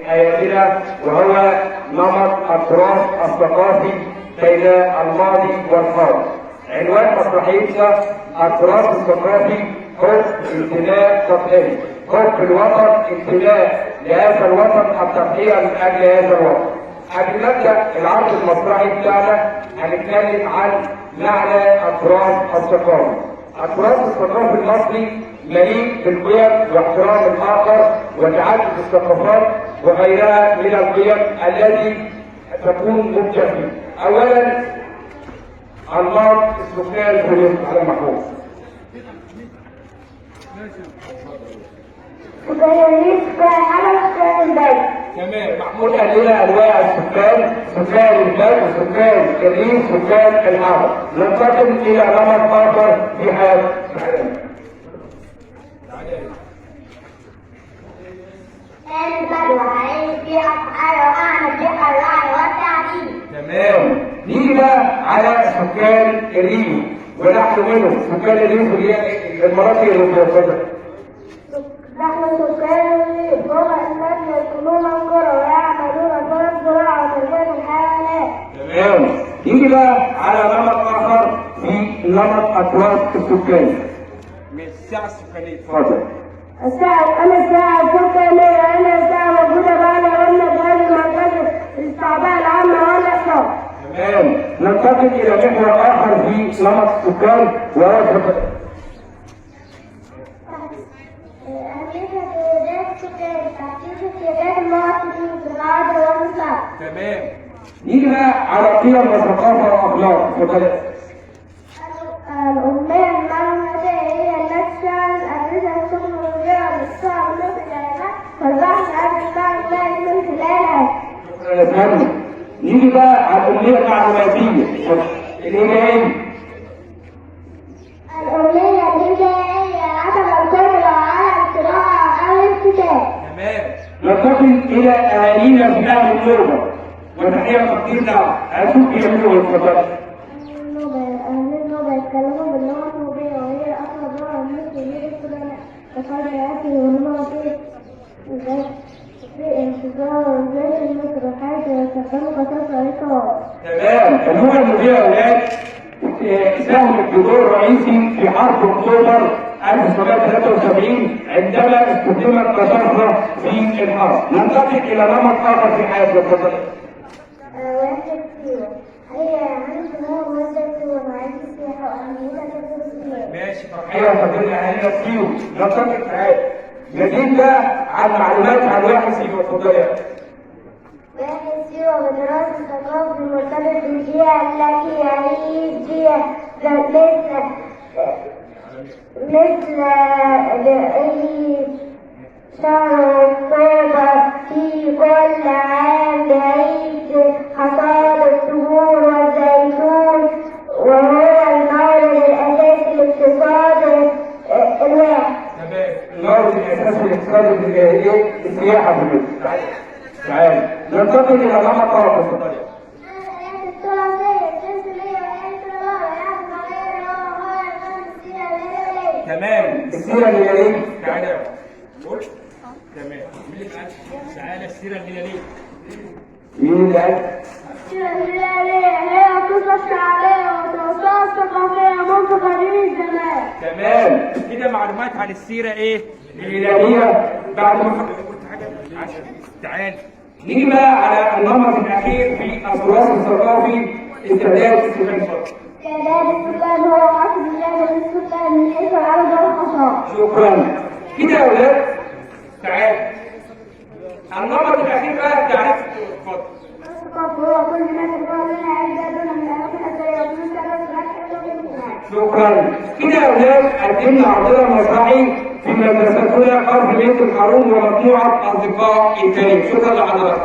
حياتنا، وهو نمط التراث الثقافي بين الماضي والحاضر. عنوان مسرحيتنا التراث الثقافي حب امتلاء تضحية، حب الوطن امتلاء لهذا الوطن، التضحية من أجل هذا الوطن. قبل ما نبدأ العرض المسرحي بتاعنا هنتكلم عن معنى التراث الثقافي. التراث الثقافي المصري مليء بالقيم واحترام الآخر وتعدد الثقافات وغيرها من القيم التي تكون مبتكرة. أولا أنماط السكان في مصر على المحروس. تمام. محمود قال لنا انواع السكان، سكان البلد وسكان الريف وسكان الحضر. ننتقل الى نمط اخر في حياه البدو عايش في افعال واعمل في الراعي والتعديل. تمام. نيجي بقى على سكان الريف، ونحن منهم سكان الريف اللي هي المناطق المتوسطه. نحن سكان الريف هم الذين يسكنون القرى ويعملون في الزراعة وتربية الحيوانات. تمام. نيجي بقى على نمط اخر في نمط التراث السكاني. من الساعه السكانيه. اتفضل. الساعة السكانية أنا الساعة موجودة معنا قلنا بهذا المركز الاستعباء العامة والإحصاء. تمام. ننتقل إلى محور آخر في نمط السكان وهو أهمية احتياجات السكان، تحقيق احتياجات المواطنين في العادة والنساء. تمام. نيجي بقى على قيم وثقافة وأخلاق. اتفضل. الأمية المعلوماتية هي التي تشمل أجهزة التكنولوجيا والاتصال بالبيانات والبحث عن المعلومات من خلالها. شكرا يا فندم. نيجي بقى على الأمية المعلوماتية الإيميل. الأمية الإبداعية عدم القدرة على القراءة أو الكتاب. تمام. ننتقل إلى أهالينا في أهل النوبة وتحية تقديرنا أشوف يعملوا. اتفضل. أهل النوبة يتكلموا باللغة النوبية وهي أقرب لغة مثل السودان وقد يأتي ونمط في انتظار ذات مصر حيث يستخدموا كثير طريقة. تمام. اللغة النوبية يا أولاد ساهمت بدور رئيسي في حرب أكتوبر 1973 عندما استخدمت كثرة في الحرب. ننتقل إلى نمط آخر في حياتنا. اتفضل. وحدة سيوة هي عن سمو وحدة سيوة وعيد السياحة وأهميتها كثير السياحة. ماشي. ترحية تقدير أهالينا سيوة. ننتقل في نزيد بقى عن معلومات عن واحد سيوة. اتفضل. واحد سيوة بدراسة الثقافي مرتبط بالبيئة التي يعيش فيها مثل أي شهر أكتوبر في كل عام بعيد حصاد الزهور والزيتون وهو المورد الأساسي لاقتصاد الواحد. تمام. المورد الأساسي لاقتصاد السياحة في مصر. تعالى ننتقل إلى نمط آخر. تمام. السيرة الهلالية. تعالى قول. تمام. مين اللي قال؟ تعالى السيرة الهلالية. مين اللي قال؟ السيرة الهلالية هي قصص شعبية وتوصيات ثقافية منذ قديم الزمان. تمام. كده معلومات عن السيرة إيه؟ الهلالية. بعد ما قلت حاجة عشان تعالى. نيجي بقى على النمط الأخير في التراث الثقافي استعداد السكان. استعداد السكان هو عصر زيادة السكان من حيث العدد والحصاد. شكرا. كده يا ولاد تعالى. النمط الأخير بقى تعريف. اتفضل. الثقافة هو كل ما تكون لنا أجدادنا من الأماكن الأثرية ومن الثقافة. شكرا. كده يا ولاد قدمنا عرضنا مسرحي في مدرستنا قرن بيت الحارون ومجموعة أصدقاء الكريم. شكرا لحضرتك.